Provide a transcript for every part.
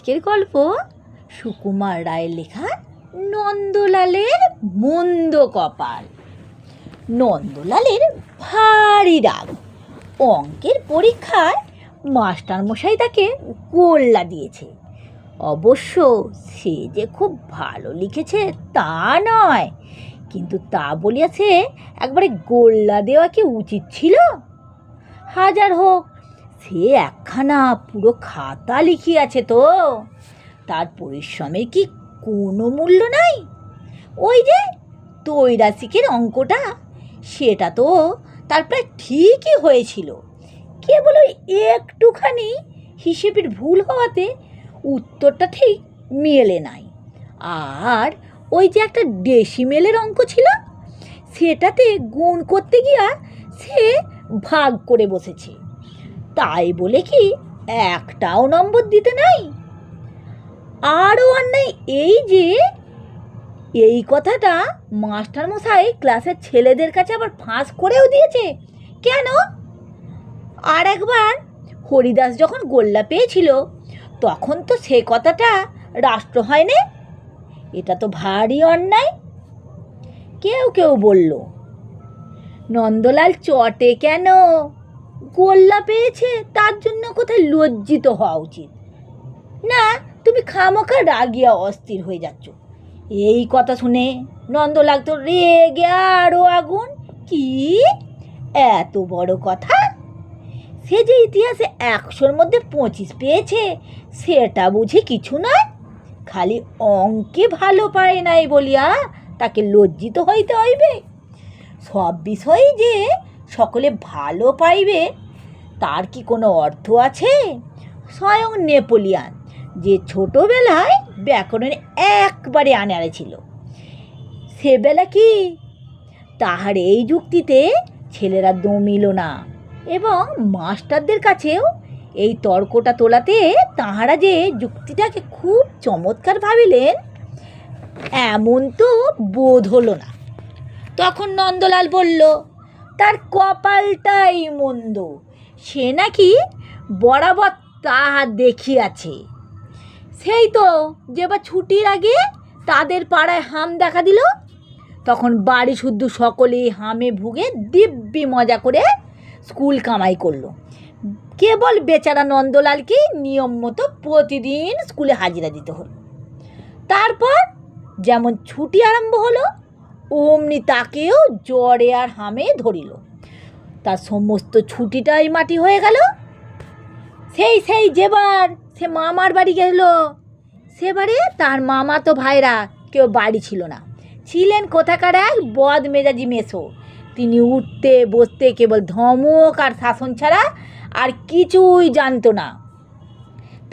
আজকের গল্প সুকুমার রায়ের লেখা নন্দলালের মন্দ কপাল। নন্দলালের ভারী রাগ। অঙ্কের পরীক্ষায় মাস্টারমশাই তাকে গোল্লা দিয়েছে। অবশ্য সে যে খুব ভালো লিখেছে তা নয়, কিন্তু তা বলিয়া সে একবারে গোল্লা দেওয়া কি উচিত ছিল? হাজার হোক, সে একখানা পুরো খাতা লিখিয়াছে, তো তার পরিশ্রমের কি কোনো মূল্য নাই? ওই যে তৈরাসিকের অঙ্কটা, সেটা তো তার প্রায় ঠিকই হয়েছিল, কেবল ওই একটুখানি হিসেবের ভুল হওয়াতে উত্তরটা ঠিক মেলে নাই। আর ওই যে একটা ডেসিমেলের অঙ্ক ছিল, সেটাতে গুণ করতে গিয়া সে ভাগ করে বসেছে, তাই বলে কি একটাও নম্বর দিতে নাই? আরও অন্যায় এই যে এই কথাটা মাস্টারমশাই ক্লাসের ছেলেদের কাছে আবার ফাঁস করেও দিয়েছে। কেন? আর একবার হরিদাস যখন গোল্লা পেয়েছিল, তখন তো সে কথাটা রাষ্ট্র হয় না। এটা তো ভারী অন্যায়। কেউ কেউ বলল, নন্দলাল চটে কেন? গোল্লা পেয়েছে তার জন্য কোথায় লজ্জিত হওয়া উচিত? না, তুমি খামোখা রাগিয়া অস্থির হয়ে যাচ্ছ। এই কথা শুনে নন্দলাল তো রেগে আরও আগুন। কি এত বড় কথা? সে যে ইতিহাসে 100-র মধ্যে 25 পেয়েছে, সেটা বুঝি কিছু নয়? খালি অঙ্কে ভালো পারে নাই বলিয়া তাকে লজ্জিত হইতে হইবে? সব বিষয়েই যে সকলে ভালো পাইবে তার কি কোনো অর্থ আছে? স্বয়ং নেপোলিয়ান, যে ছোটোবেলায় ব্যাকরণে একবারে আনাড়ে ছিল, সেবেলা কি তাহার এই যুক্তিতে ছেলেরা দমিল না, এবং মাস্টারদের কাছেও এই তর্কটা তোলাতে তাহারা যে যুক্তিটাকে খুব চমৎকার ভাবিলেন, এমন তো বোধ হলো না। তখন নন্দলাল বলল, তার কপালটাই মন্দ, সে নাকি বরাবর তাহা দেখিয়াছে। সেই তো যেবার ছুটির আগে তাদের পাড়ায় হাম দেখা দিল, তখন বাড়ি শুদ্ধ সকলেই হামে ভুগে দিব্যি মজা করে স্কুল কামাই করলো। কেবল বেচারা নন্দলালকে নিয়ম মতো প্রতিদিন স্কুলে হাজিরা দিতে হলো। তারপর যেমন ছুটি আরম্ভ হলো, অমনি তাকেও জ্বরে আর হামে ধরিল। তার সমস্ত ছুটিটাই মাটি হয়ে গেল। সেই যেবার সে মামার বাড়ি গেল, সেবারে তার মামা তো ভাইরা কেউ বাড়ি ছিল না, ছিলেন কোথাকার এক বদ মেজাজি মেসো। তিনি উঠতে বসতে কেবল ধমক আর শাসন ছাড়া আর কিছুই জানতো না।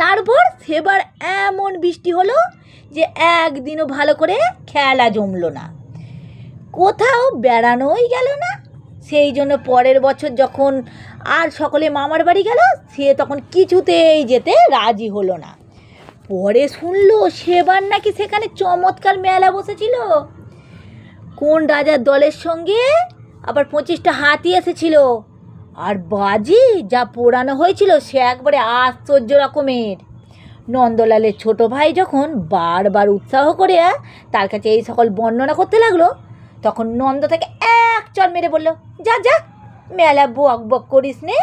তারপর সেবার এমন বৃষ্টি হলো যে একদিনও ভালো করে খেলা জমলো না, কোথাও বেড়ানোই গেল না। সেই জন্য পরের বছর যখন আর সকলে মামার বাড়ি গেল, সে তখন কিছুতেই যেতে রাজি হলো না। পরে শুনলো সেবার নাকি সেখানে চমৎকার মেলা বসেছিল। কোন রাজার দলের সঙ্গে আবার 25টা হাতি এসেছিল, আর বাজি যা পোড়ানো হয়েছিল সে একবারে আশ্চর্য রকমের। নন্দলালের ছোট ভাই যখন বারবার উৎসাহ করে তার কাছে এই সকল বর্ণনা করতে লাগলো, তখন নন্দ তাকে এক চড় মেরে বলল, যা যা, মেলা বক বক করিস নে।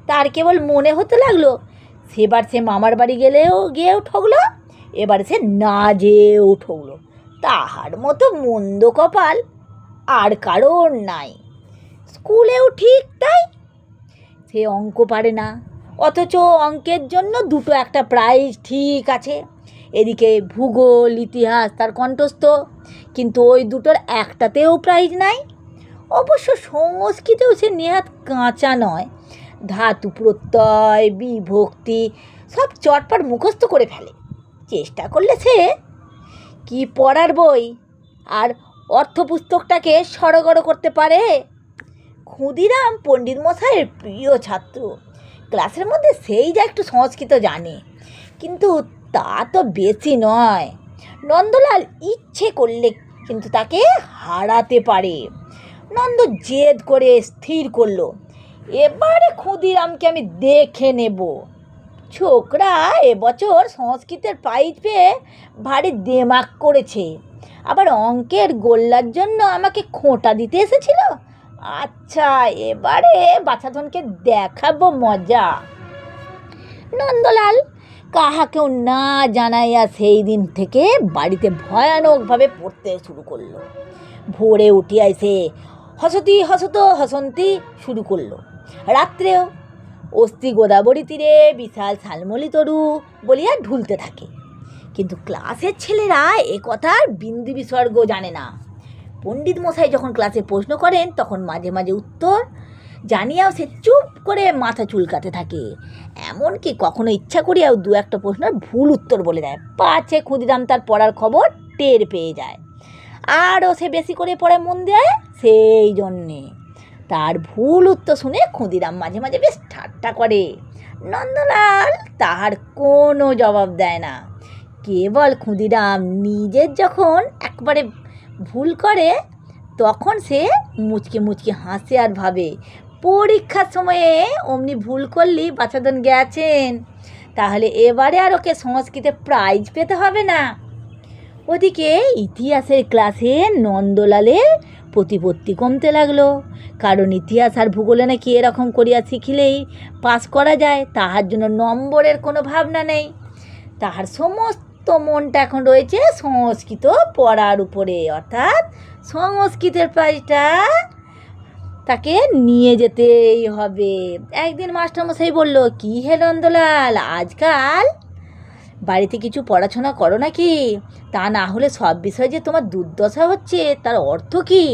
তার কেবল মনে হতে লাগলো সেবার সে মামার বাড়ি গিয়েও ঠকলো, এবার সে না যেয়েও ঠকলো। তাহার মতো মন্দ কপাল আর কারোর নাই। স্কুলেও ঠিক তাই, সে অঙ্ক পারে না, অথচ অঙ্কের জন্য 2-1 প্রাইজ ঠিক আছে। এদিকে ভূগোল ইতিহাস তার কণ্ঠস্থ, কিন্তু ওই 2-র একটাতেও প্রাইজ নাই। অবশ্য সংস্কৃতেও সে নেহাত কাঁচা নয়, ধাতু প্রত্যয় বিভক্তি সব চটপট মুখস্থ করে ফেলে। চেষ্টা করলে সে কি পড়ার বই আর অর্থপুস্তকটাকে সড়গড় করতে পারে। ক্ষুদিরাম পণ্ডিত মশাইয়ের প্রিয় ছাত্র, ক্লাসের মধ্যে সেই যা একটু সংস্কৃত জানে, কিন্তু তা তো বেশি নয়। নন্দলাল ইচ্ছে করলে কিন্তু তাকে হারাতে পারে। নন্দ জেদ করে স্থির করলো, এবারে ক্ষুদিরামকে আমি দেখে নেব। ছোকরা এবছর সংস্কৃতের প্রাইজ পেয়ে ভারী দেমাক করেছে, আবার অঙ্কের গোল্লার জন্য আমাকে খোঁটা দিতে এসেছিল। আচ্ছা, এবারে বাছাধনকে দেখাবো মজা। নন্দলাল কাহাকেও না জানাইয়া সেই দিন থেকে বাড়িতে ভয়ানকভাবে পড়তে শুরু করলো। ভোরে উঠিয়া এসে হসতি হসত হসন্তি শুরু করলো। রাত্রেও অস্থি গোদাবরী তীরে বিশাল শালমলি তরু বলিয়া ঢুলতে থাকে। কিন্তু ক্লাসের ছেলেরা এ কথার বিন্দু বিসর্গ জানে না। পণ্ডিত মশাই যখন ক্লাসে প্রশ্ন করেন তখন মাঝে মাঝে উত্তর জানিয়াও সে চুপ করে মাথা চুলকাতে থাকে। এমনকি কখনো ইচ্ছা করিয়াও দু একটা প্রশ্নের ভুল উত্তর বলে দেয়, পাছে ক্ষুদিরাম তার পড়ার খবর টের পেয়ে যায়। আরও সে বেশি করে পড়ে মন দেয়। সেই জন্যে তার ভুল উত্তর শুনে ক্ষুদিরাম মাঝে মাঝে বেশ ঠাট্টা করে। নন্দলাল তাহার কোনো জবাব দেয় না। কেবল ক্ষুদিরাম নিজের যখন একবারে ভুল করে তখন সে মুচকে মুচকে হাসে আর ভাবে, পরীক্ষার সময়ে অমনি ভুল করলেই বাছাধন গেছেন, তাহলে এবারে আর ওকে সংস্কৃতে প্রাইজ পেতে হবে না। ওদিকে ইতিহাসের ক্লাসে নন্দলালের প্রতিপত্তি কমতে লাগলো, কারণ ইতিহাস আর ভূগোলে নাকি এরকম করিয়া শিখিলেই পাস করা যায়, তাহার জন্য নম্বরের কোনো ভাবনা নেই। তাহার সমস্ত মনটা এখন রয়েছে সংস্কৃত পড়ার উপরে, অর্থাৎ সংস্কৃতের প্রাইজটা তাকে নিয়ে যেতেই হবে। একদিন মাস্টারমশাই বলল, কি হে নন্দলাল, আজকাল বাড়িতে কিছু পড়াশোনা করো নাকি? তা না হলে সব বিষয়ে যে তোমার দুর্দশা হচ্ছে তার অর্থ কি?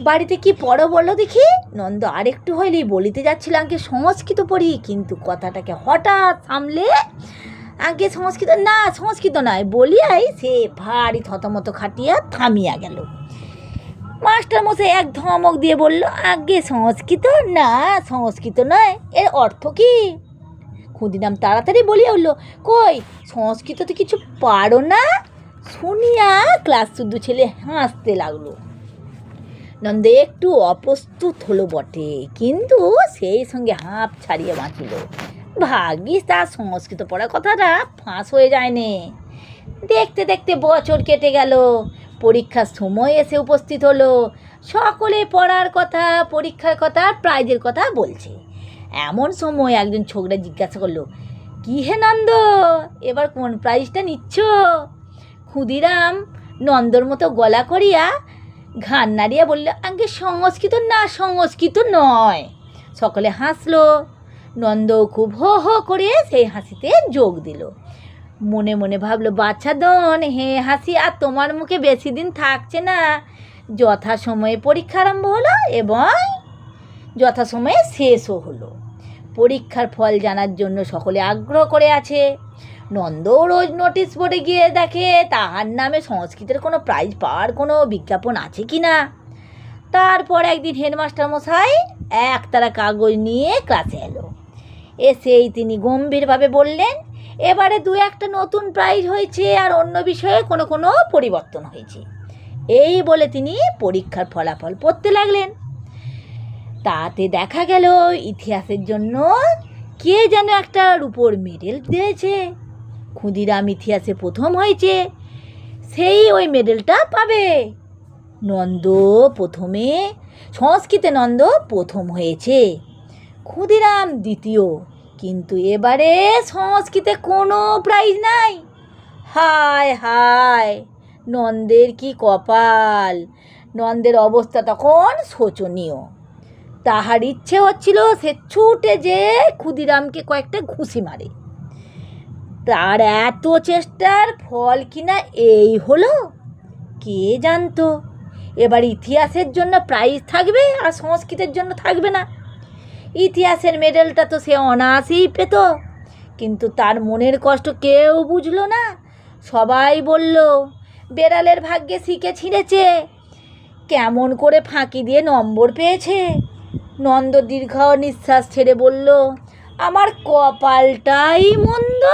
বাড়িতে কি পড়ো বলো দেখি। নন্দ আরেকটু হইলেই বলিতে যাচ্ছিল আগে সংস্কৃত পড়ি, কিন্তু কথাটাকে হঠাৎ সামলে আগে সংস্কৃত নয় বলিয়াই সে ভারী থতমত খাটিয়া থামিয়া গেল। মাস্টারমশাই এক ধমক দিয়ে বলল, আগে সংস্কৃত নয়, এর অর্থ কি? ক্ষুদিরাম তাড়াতাড়ি বলিয়া উঠল, কই সংস্কৃততে কিছু পারো না? শুনিয়া ক্লাস শুদ্ধ ছেলে হাসতে লাগলো। নন্দ একটু অপ্রস্তুত হলো বটে, কিন্তু সেই সঙ্গে হাঁপ ছাড়িয়ে বাঁচিল। ভাগ্যিস তার সংস্কৃত পড়ার কথাটা ফাঁস হয়ে যায়নি। দেখতে দেখতে বছর কেটে গেল, পরীক্ষার সময় এসে উপস্থিত হলো। সকলে পড়ার কথা, পরীক্ষার কথা, প্রাইজের কথা বলছে। এমন সময় একজন ছোকরা জিজ্ঞাসা করলো, কি হে নন্দ, এবার কোন প্রাইজটা নিচ্ছ? ক্ষুদিরাম নন্দর মতো গলা করিয়া ঘাড় নাড়িয়া বলল, আগে সংস্কৃত নয়। সকলে হাসলো। নন্দ খুব হো হো করে সেই হাসিতে যোগ দিল। মনে মনে ভাবলো, বাছাধন হে হাসি আর তোমার মুখে বেশি দিন থাকছে না। যথাসময়ে পরীক্ষা আরম্ভ হলো এবং যথাসময়ে শেষও হলো। পরীক্ষার ফল জানার জন্য সকলে আগ্রহ করে আছে। নন্দও রোজ নোটিশ বোর্ডে গিয়ে দেখে তাহার নামে সংস্কৃতের কোনো প্রাইজ পাওয়ার কোনো বিজ্ঞাপন আছে কি না। তারপর একদিন হেডমাস্টার মশাই একতারা কাগজ নিয়ে ক্লাসে এলো। এসেই তিনি গম্ভীরভাবে বললেন, এবারে দু একটা নতুন প্রাইজ হয়েছে আর অন্য বিষয়ে কোনো কোনো পরিবর্তন হয়েছে। এই বলে তিনি পরীক্ষার ফলাফল পড়তে লাগলেন। তাতে দেখা গেল ইতিহাসের জন্য কে যেন একটা রূপোর মেডেল দিয়েছে। ক্ষুদিরাম ইতিহাসে প্রথম হয়েছে, সেই ওই মেডেলটা পাবে। সংস্কৃতে নন্দ প্রথম হয়েছে, ক্ষুদিরাম দ্বিতীয়, কিন্তু এবারে সংস্কৃতে কোনো প্রাইজ নাই। হায় হায়, নন্দের কি কপাল! নন্দের অবস্থা তখন শোচনীয়। তাহার ইচ্ছে হচ্ছিল সে ছুটে যে ক্ষুদিরামকে কয়েকটা ঘুষি মারে। তার এত চেষ্টার ফল কিনা এই হলো, কে জানতো এবার ইতিহাসের জন্য প্রাইজ থাকবে আর সংস্কৃতের জন্য থাকবে না। ইতিহাসের মেডেলটা তো সে অনায়াসেই পেত, কিন্তু তার মনের কষ্ট কেউ বুঝলো না। সবাই বলল, বেড়ালের ভাগ্যে শিকে ছিঁড়েছে, কেমন করে ফাঁকি দিয়ে নম্বর পেয়েছে। নন্দ দীর্ঘ নিঃশ্বাস ছেড়ে বলল, আমার কপালটাই মন্দ।